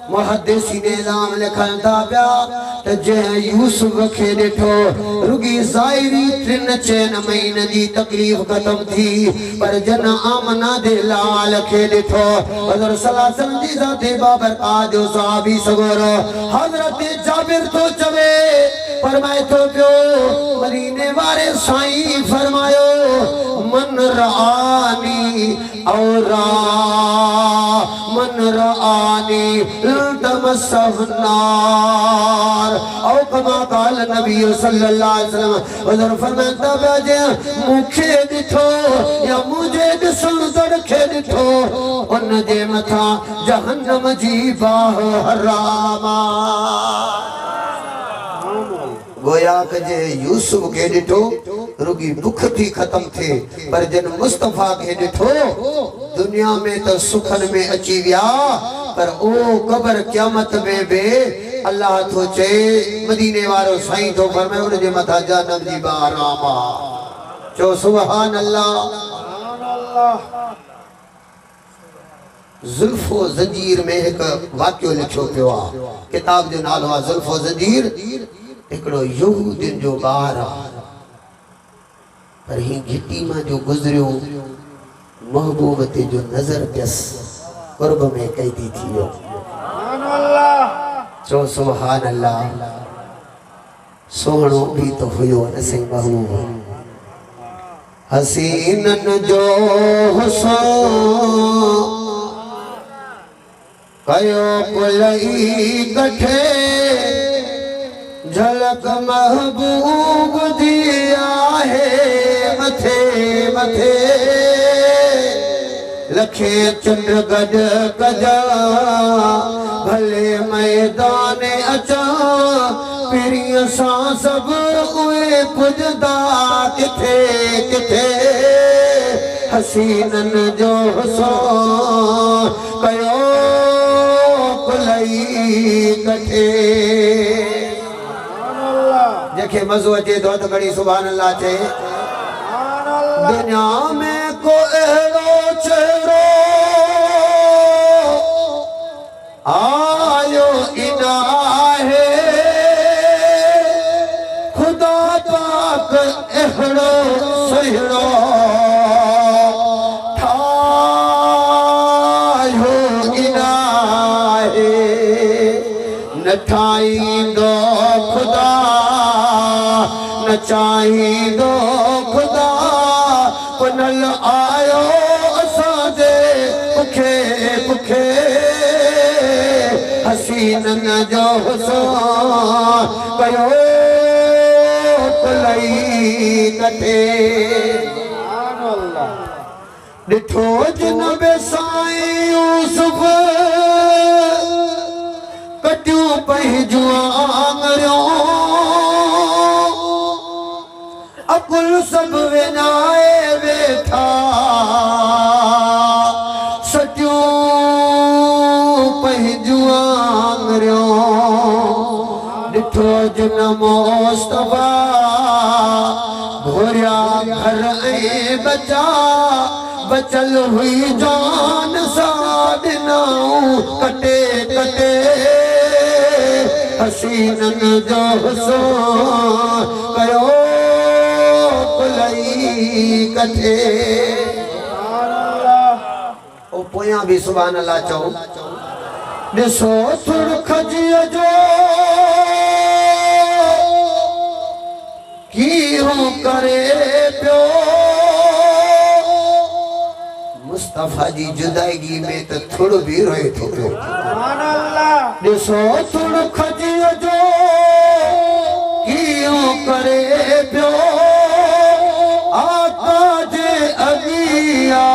मुहद्दिसीन इस्लाम लिखन था पिया त जे यूसुफ खे ॾिठो रुगी ज़ाहिरी 3-4 महीने जी तकलीफ खत्म थी पर जन आमना दे लाल खे ॾिठो हज़रत सल्लल्लाहु अलैहि वसल्लम जी ज़ाते बाबरकात जो सहाबी सगोरो हज़रत जाबिर तो चवे फरमाए तो पियो मदीने वारे साईं फरमायो मन रानी और मन रानी तमसहनार औ कमा काल नबी सल्लल्लाहु अलैहि वसल्लम हुजूर फरमाता बाजे मुखे ॾिठो या मुझे ॾिसण खे ॾिठो उन जे मथा जहन्नम जी बाह हरामा गोया जे यूसुफ के ॾिठो रुगी बुख थी खत्म थे पर जन मुस्तफा के ॾिठो दुनिया में तो सुखन में अची विया पर ओ कब्र क़यामत में बे अल्लाह तो चे मदीने वारो साईं तो फरमाए उन जे मथा जहन्नम जी बारामा चो सुभान अल्लाह जुल्फो जंजीर में एक वाक्य लिखो पियो आ किताब जो नालो आ जुल्फो जंजीर एकड़ो यहूदिन जो बार पर ही घिटी मां जो गुजरियो महबूब ते जो नजर पियस कुर्ब में कैदी थी वियो सुभान अल्लाह चो सुभान अल्लाह सोहणो भी तो हुयो न सही महबूब हसीनन जो हुस्न कयो कुलई कठे झलक महबूब दिया है मथे मथे लखे चंद्र गज गजा भले मैदान अचा पिरिय सां सब उए पुजदा किथे किथे हसीनन जो हुस्न कयो कुलई कठे जेके मज़ो अचे तो त घड़ी सुभान अल्लाह चे दुनिया में को अहिड़ो चेहरो आयो इना है खुदा पाक अहिड़ो सुहिणो ठाहियो इना है न ठाहींदो खुदा न चाहींदो खुदा पुनल आयो असांजे पुखे पुखे हसीनन जो हुस्न कयो कुलई कठे ॾिठो जिन बे साईं यूसुफ कटियूं पंहिंजूं आङरियूं अकुल सब विञाए वेठा सटियूं पंहिंजूं आङरियूं ॾिठो जिन मुस्तफा घुरिया घर ऐं बचा बचल हुई जान सां ॾिनऊं कटे कटे हसीनन जो हुस्न कयो कुलई कठे ओ पोयां भी सुभान अल्लाह चओ ॾिसो सुरखजीअ जो की कीअं करे पियो मुस्तफा जी जुदाईगी में त थोड़ो भी रोए थो पियो ॾिसो थोड़ो खजीअ जो कीअं करे पियो आका जे अॻियां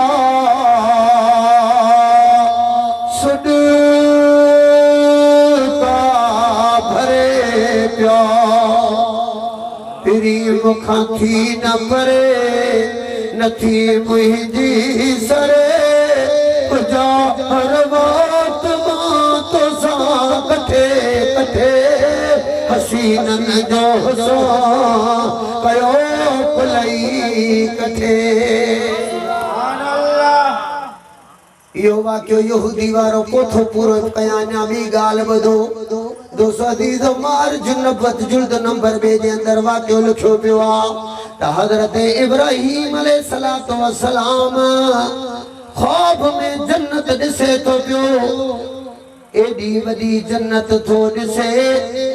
मुखां थी न परे नथी मुंहिंजी सरे तुंहिंजा हर वक्त मां तोसां कठे कठे हसीननि जो हुस्न कयो पुलई कठे यो वाक्यो यहूदी वारो कोठो पूरो कया ना भी गाल बदो 230 मार जुनबत जुल्द नंबर 2 जे अंदर वाक्यो लिखियो पियो आ त हजरत इब्राहिम अलैहिस्सलातु वस्सलाम ख्वाब में जन्नत दिसे तो पियो एडी वडी जन्नत थो दिसे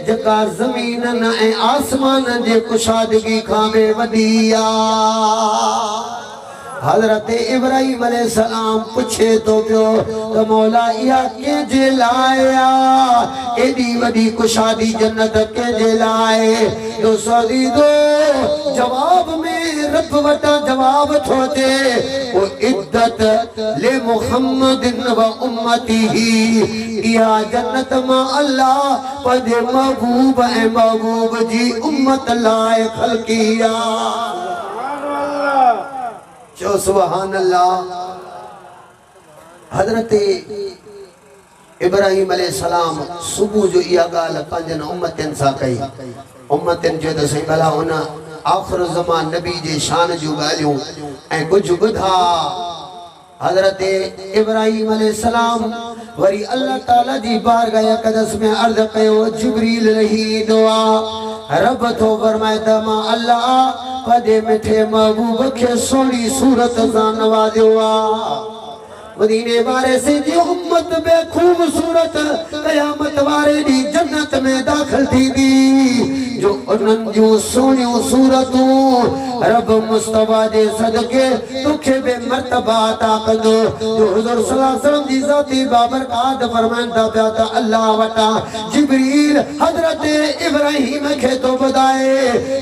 जका ज़मीनन ए आसमान जे कुशादगी खां बि वडी आ हजरत इब्राहिम अलैहिस्सलाम पूछे तो पियो तो मौला या के जे लाया एडी वडी कुशादी जन्नत के जे लाए तो सदी दो जवाब में रब वटा जवाब थो दे ओ इद्दत ले मुहम्मदिन व उम्मतिही या जन्नत मा अल्लाह पदे महबूब ए महबूब जी उम्मत लाए खलकिया जो सुभान अल्लाह हजरत इब्राहिम अलैहिस्सलाम सुबह जो इया गाल पंजन उम्मतन सा कई उम्मतन जो त सही भला हुन आखिर ज़मान नबी जे शान जो गालियूं ऐं कुछ बुधा हजरत इब्राहिम अलैहिस्सलाम वरी अल्लाह ताला जी बारगाह अक़दस में अर्ज़ कयो जिब्रील रही दुआ रब तो फरमाए त मां अल्लाह पदे मिठे महबूब के सोनी सूरत सा नवाज़ियो आ मदीने वारे से जी उम्मत बे खूबसूरत कयामत वारे दी जन्नत में दाखिल थी दी जो उन्हन जो सोनी सूरतूं रब मुस्तफा दे सदके तुखे बे मर्तबा अता कंदो जो हुजूर सल्लल्लाहु अलैहि वसल्लम जी ज़ाती बाबरकात फरमाइंदा पिया त अल्लाह वटा जिब्रील हजरत इब्राहिम के तो बुधाए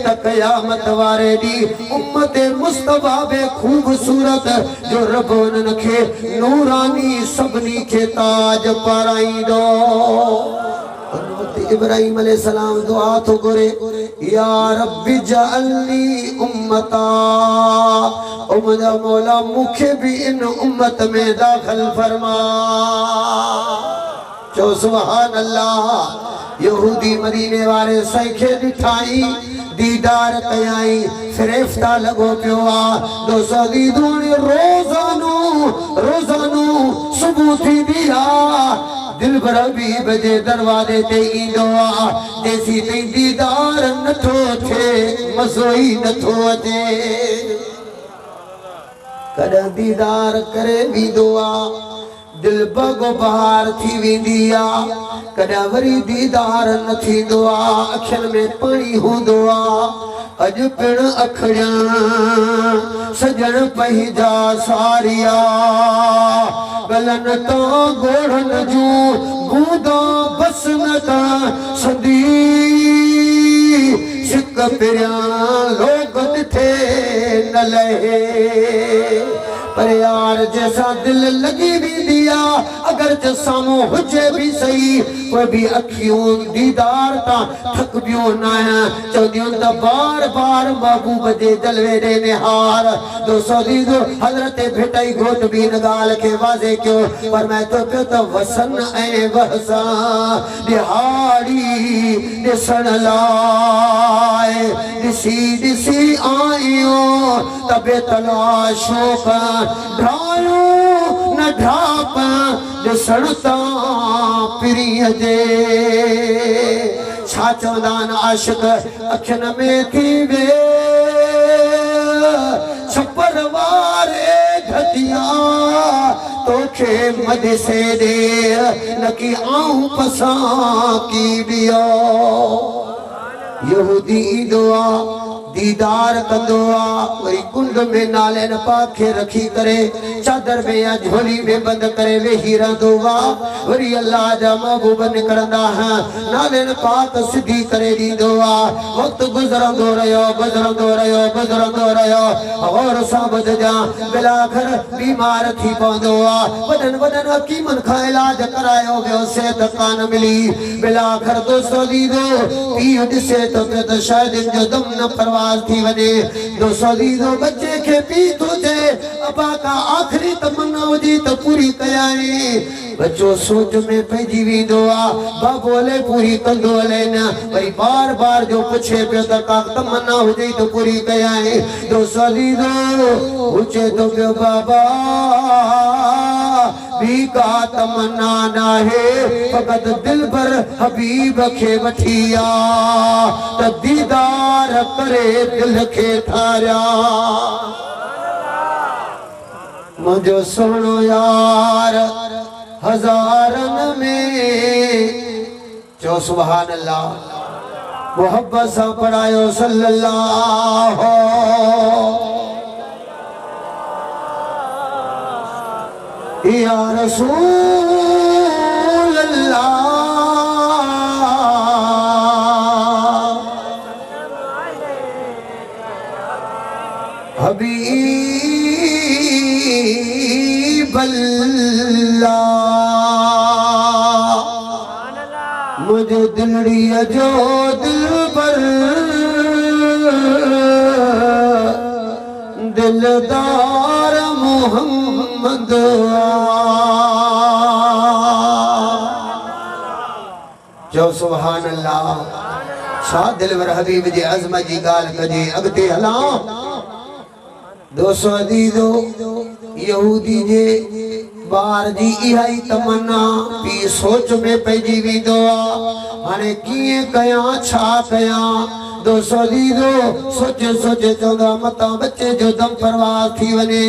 त कयामत वारे दी उम्मत मुस्तफा बे खूबसूरत जो रब उन्हन के नूरानी सबनी के ताज पाराइंदो इब्राहिम अलैहिस्सलाम दुआ तो करे या रब्बी जअलनी उम्मता ओ मुझा मौला मुखे भी इन उम्मत में दाखिल फरमा जो सुभान अल्लाह यहूदी मदीने वाले सैखे दिठाई दीदार कयाई फरिश्ता लगो पियो आ 200 दीदूनी रोजानो सुबह थी दिया दिल भर भी बजे दरवाजे ते ईंदो आ देसी ते दीदार नथो थे मज़ो ई नथो अचे कॾहिं दीदार करे वींदो आ दिल बगो बहार थी वेंदी आ कॾहिं वरी दीदार न थींदो आ अखियुनि में पाणी हूंदो आ अॼु पिण अखियां सजण पंहिंजा सारिया गलनि तां गोढ़नि जूं बूंदा बस न तां सदी सिक पिरियां लोग ॾिठे न लहे पर यार जैसा दिल लगी भी दिया अगर जसामो हुजे भी सही कोई भी अखियों दीदार ता थक बियो ना चौदियों ता बार बार महबूब दे जलवे दे निहार 200 दीदो हजरत भेटाई गोत भी नगाल के वाजे क्यों पर मैं तो पे तो वसन ऐ वहसा दिहाड़ी दिसन लाए दिसी दिसी आयो तबे तलाशो का ढायो न ढाप दिसणता पिरिय जे छा चौदान आशिक अखियुनि में थी वे छपर वारे घटिया तोखे मदिसे दे न की आऊं पसां की बियो यहूदी दुआ दीदार कंदो आ वरी कुंड में नालेन पाखे रखी करे चादर में या झोली में बंद करे वेही रहंदो आ वरी अल्लाह जा महबूब निकरंदा है नालेन पाक सिधी करे दींदो आ वक्त गुजरंदो रहियो और साबत जा बिलाखर बीमार थी पवंदो आ वडन वडन हकीमन खां इलाज करायो वियो सेहत कान मिली बिलाखर दोस्तो दीदो पीउ ॾिसे तो पियो त शायद जो दम न परवाज़ थी वने दोस्तो दीदो बच्चे के पी तो जे अबा का आखिरी तमन्ना हुजी तो पूरी कयाई बच्चो सोच में पैजी विंदो आ बाबोले पूरी कंदो हले न वरी बार बार जो पुछे पियो त का तमन्ना हुजी तो पूरी कयाई दोस्तो दीदो पूछे तो पियो बाबा भी का तमन्ना ना है फकत दिल पर हबीब के वठिया त दीदार करे दिल के थारिया मुझो सोनो यार हजारन में चो सुभान अल्लाह मोहब्बत सा पढ़ायो सल्लल्लाहु या रसूल अल्लाह हबीब अल्लाह मुझे दिलड़ी जो दिल पर दिलदार मोहम्मद जो सुभान अल्लाह शाह दिलवर हबीब जे अज़मत जी गाल कजे अगते हला दोस्तो दीदो यहूदी जे बार जी इहाई तमन्ना पी सोच में पैजी विंदो आ हाने कीअं कयां छा कयां दोस्तो दीदो सोचे सोचे चौंदा मता बच्चे जो दम परवाज़ थी वने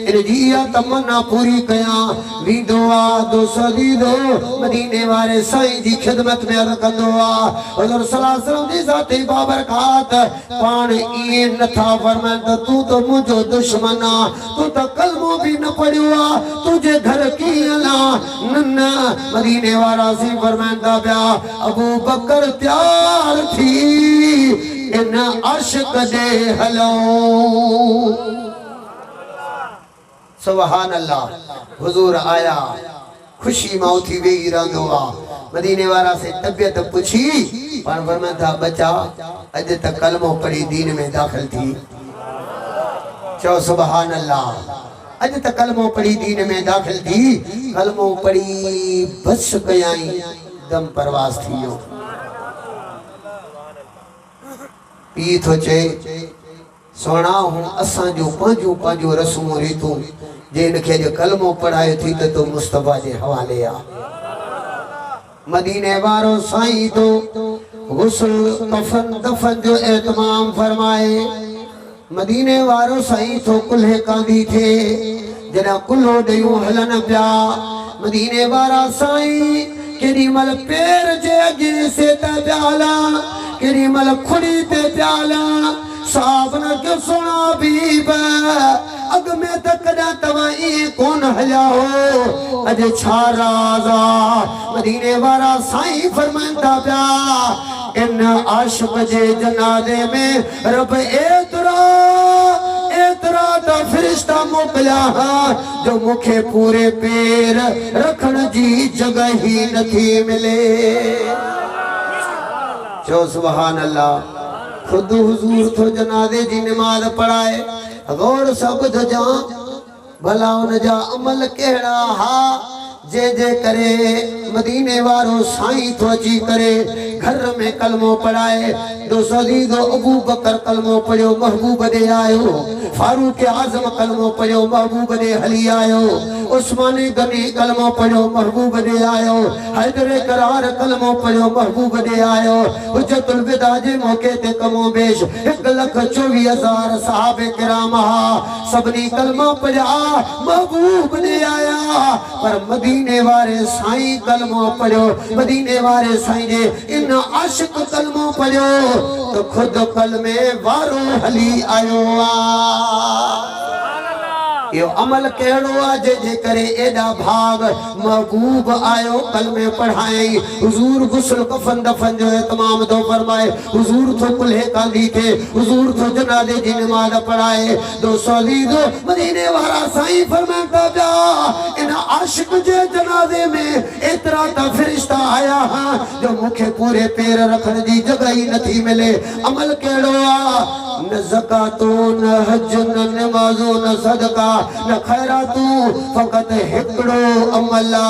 इन जी इहा तमन्ना पूरी कयां विंदो आ दोस्तो दीदो मदीने वाले साईं जी खिदमत में अर्ज़ कंदो आ हुज़ूर सल्लल्लाहु अलैहि वसल्लम जी ज़ाते बाबरकात पाण इए नथा फरमाइन त तू तो मुझो दुश्मन आ तू तो कलमो भी न पढ़ियो आ तुझे घर की अला न मदीने वाला सी फरमाइंदा पिया अबू बकर तैयार थी इन अश्क दे हलो सुभान अल्लाह हुजूर आया खुशी मां उठी वेही रहंदो आ मदीने वाला से तबियत पूछी पर फरमाइंदा बच्चा अज तक कलमो पढ़ी दीन में दाखिल थी चो सुभान अल्लाह अज तक कलमो पढ़ी दीन में दाखिल थी कलमो पढ़ी बस कयाई दम परवाज़ थियो पी थो चे सोना हूं असां जो पांजो पांजो रस्मो रीतूं जे इनखे जो कलमो पढ़ायो थी तो मुस्तफा जे हवाले आ मदीने वारो साईं तो गुस्ल कफन दफन जो एहतमाम फरमाए मदीने वारो साईं तो कुल्हे कांदी थे जना कुल्हो ॾेयूं हलन पिया मदीने वारा साईं केॾी महिल पेर जे अॻे से त प्याला केॾी महिल खुड़ी ते प्याला साहब न क्यों सोना बीब अग में त कॾहिं तव्हां ईअं कोन हलिया हो अॼु छा राज़ आ मदीने वारा साईं फरमाईंदा पिया इन आशिक़ जे जनाज़े में रब एतरा तो फरिश्ता मोकलिया जो मुखे पूरे पैर रखण जी जगह ही नथी मिले जो सुभान अल्लाह खुद हुजूर तो जनाज़े जी नमाज पढ़ाए गौर सब जा भला उन जा अमल केड़ा हा जे करे मदीने वारो साईं तो अची करे घर में कलमो पढ़ाए दोस्तो दीदो अबू बकर कलमो पढ़ियो महबूब दे आयो फारूक आजम कलमो पढ़ियो महबूब दे हली आयो उस्मान गनी कलमो पढ़ियो महबूब दे आयो हैदर करार कलमो पढ़ियो महबूब दे आयो हुज्जतुल विदा जे मौके ते कमो बेश 1,24,000 सहाबे किराम हा सबनी कलमा पढ़िया महबूब दे आया पर मदीने वारे साईं कलमो पढ़ो, मदीने वारे साईं जे इन आशिक कलमो पढ़ो तो खुद कलमे वारो हली आयो आ। यो अमल केड़ो आ जे करे एडा भाग महबूब आयो कलमे पढ़ाई। हुजूर गुस्ल कफन दफन जो तमाम दो फरमाए, हुजूर तो कुल्हे कांदी थे, हुजूर तो जनाजे जी नमाज पढ़ाए। दो सलीदो मदीने वाला साईं फरमाता जा इन आशिक जे जनाजे में एतरा ता फरिश्ता आया हां जो मुखे पूरे पैर रखण दी जगह ही नथी मिले। अमल केड़ो आ, न ज़कातो न हज न नमाज़ो न सदका न खैरातू, फकत हिकड़ो अमला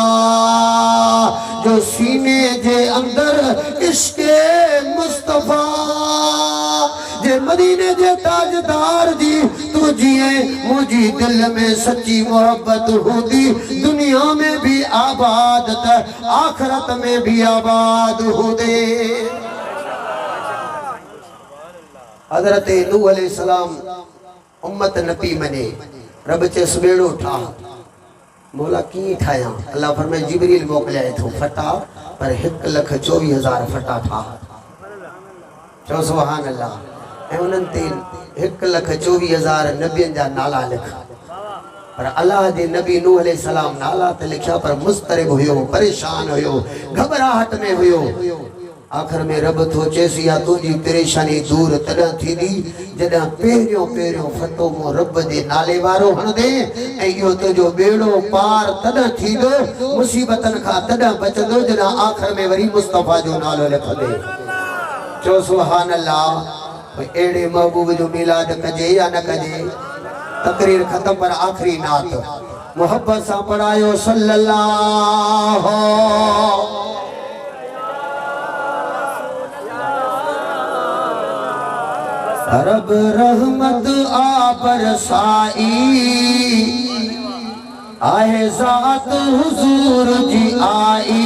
जो सीने जे अंदर इश्क़े मुस्तफा जे मदीने जे ताजदार जी तू जिए मुझी दिल में सच्ची मोहब्बत होती, दुनिया में भी आबाद आखिरत में भी आबाद हो दे। हजरत नूह अलैहिस्सलाम उम्मत नबी मने, रब चेस बेड़ो ठा, मौला की ठाया, अल्लाह फरमाए जिब्रील मोकलिया थो फटा पर 1,24,000 फटा ठा। चो सुभान अल्लाह। ऐं उन्हनि ते 1,24,000 नबियनि जा नाला लिखा, पर अल्लाह जे नबी नूह अलैहिस्सलाम नाला ते लिखिया पर मुस्तरिब हुयो, परेशान हुयो, घबराहट में हुयो। आखिर में रब थो चेसी या तुझी परेशानी दूर तॾहिं थींदी जॾहिं पहिरियों पहिरियों फटो मो रब जे नाले वारो हणंदे ऐं इहो तुंहिंजो बेड़ो पार तॾहिं थींदो, मुसीबतनि खां तॾहिं बचंदो जॾहिं आखिर में वरी मुस्तफा जो नालो लिखंदे। चो सुभान अल्लाह। अहिड़े महबूब जो मिलाद कजे या न कजे। तकरीर खत्म पर आखिरी नात मोहब्बत सां पढ़ायो सल्लल्लाहु। रब रहमत आ बरसाई आहे ज़ात हुजूर जी आई,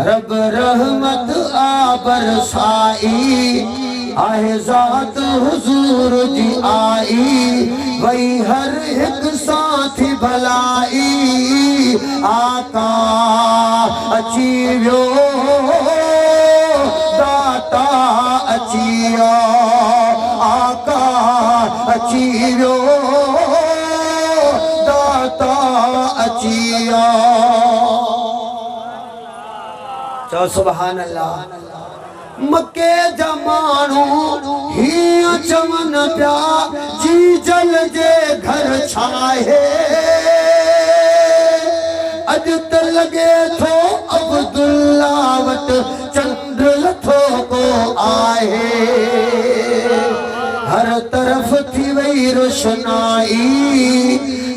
रब रहमत आ बरसाई आहे ज़ात हुजूर जी आई, वही हर एक साथी भलाई आका अची वियो, दाता अचियो, आका अचियो, दाता अचियो। चो सुभान अल्लाह। मके जमानू ही चमन प्या जी जल जे घर छाहे, अज त लगे थो अब्दुल्ला वट चंद्र लथो को आहे, हर तरफ थी वही रोशनाई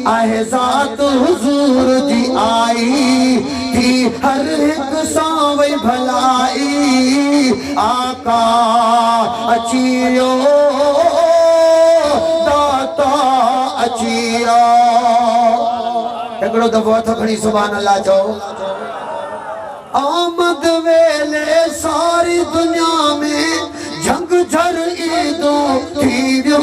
आहे ज़ात हुजूर जी आई, थी हर एक सां वही भलाई आका अचियो, दाता अचियो। हिकिड़ो दफ़ो हथ खणी सुभान अल्लाह चओ। आमद वेले सारी दुनिया में जंग झर ईदो थी वियो,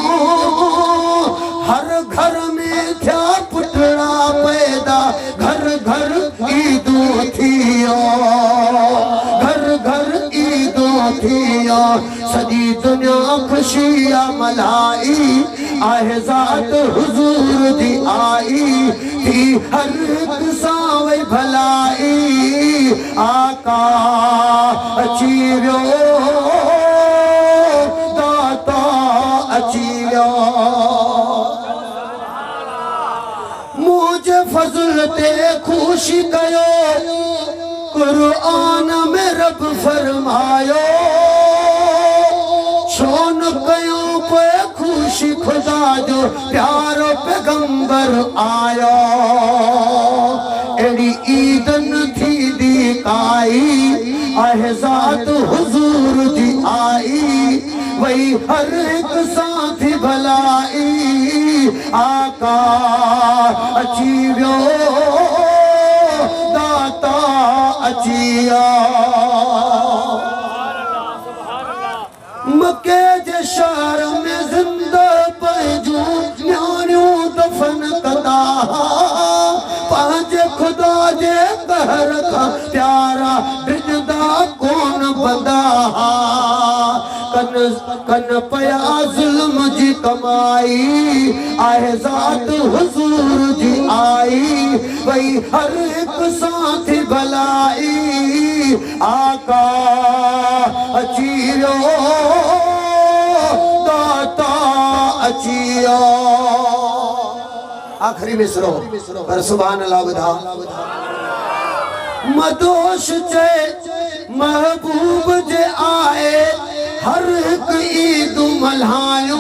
हर घर में थिया पुटड़ा पैदा, घर घर ईदो थियो, घर घर ईदो थियो, सॼी दुनिया खुशिया मल्हाई आहे ज़ात हुजूर जी आई, थी हर एक सां वही भलाई आका अची वियो, दाता अची वियो। मुझे फज़ल ते खुशी कयो, कुरान में रब फरमायो, छो न कयो पे खुशी खुदा जो प्यारो पैगंबर आयो, एड़ी ईदन थी दी काई आहे ज़ात हुजूर जी आई, वही हर एक साथी भलाई आका अची वियो, दाता अचियो। मके जे शहर में जिंदा पैजू न्याणियूं दफन कंदा, पंहिंजे बंदा कन कन पया जुल्म जी कमाई आहे ज़ात हुजूर जी आई वही हर एक साथ भलाई आका अचियो दाता अचियो। आखिरी मिसरो पर सुभान अल्लाह बुधा मदोश चे महबूब जे आए हर एक ईद मल्हायो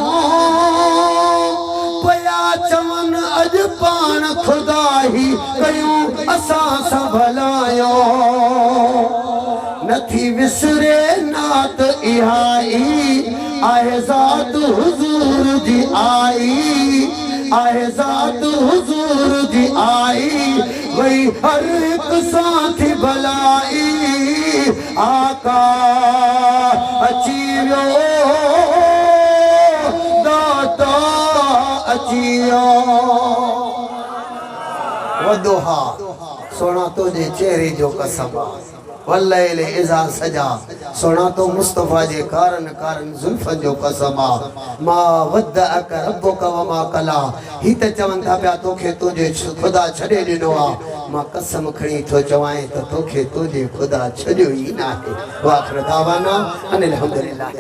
पया चवन अज पान खुदा ही कयूं असां सां भलायो नथी विसरे नात इहाई आहे ज़ात हुजूर जी आई आहे ज़ात हुजूर जी आई वही हर एक साथ भलाई आका अचियो दाता अचियो। वदोहा सोना तुझे चेहरे जो कसम वल्लैल इज़ा सजा सोना तो मुस्तफा जे कारण कारण जुल्फ जो कसम मा वद्दअक रब्बुक व मा कला ही त चवन था पिया तोखे तुझे खुदा छॾे ॾिनो आ मां कसम खणी थो चवाएं त तोखे तुझे खुदा छॾियो ई नाहे। वाखिर दावाना अनिल हम्दुलिल्लाह।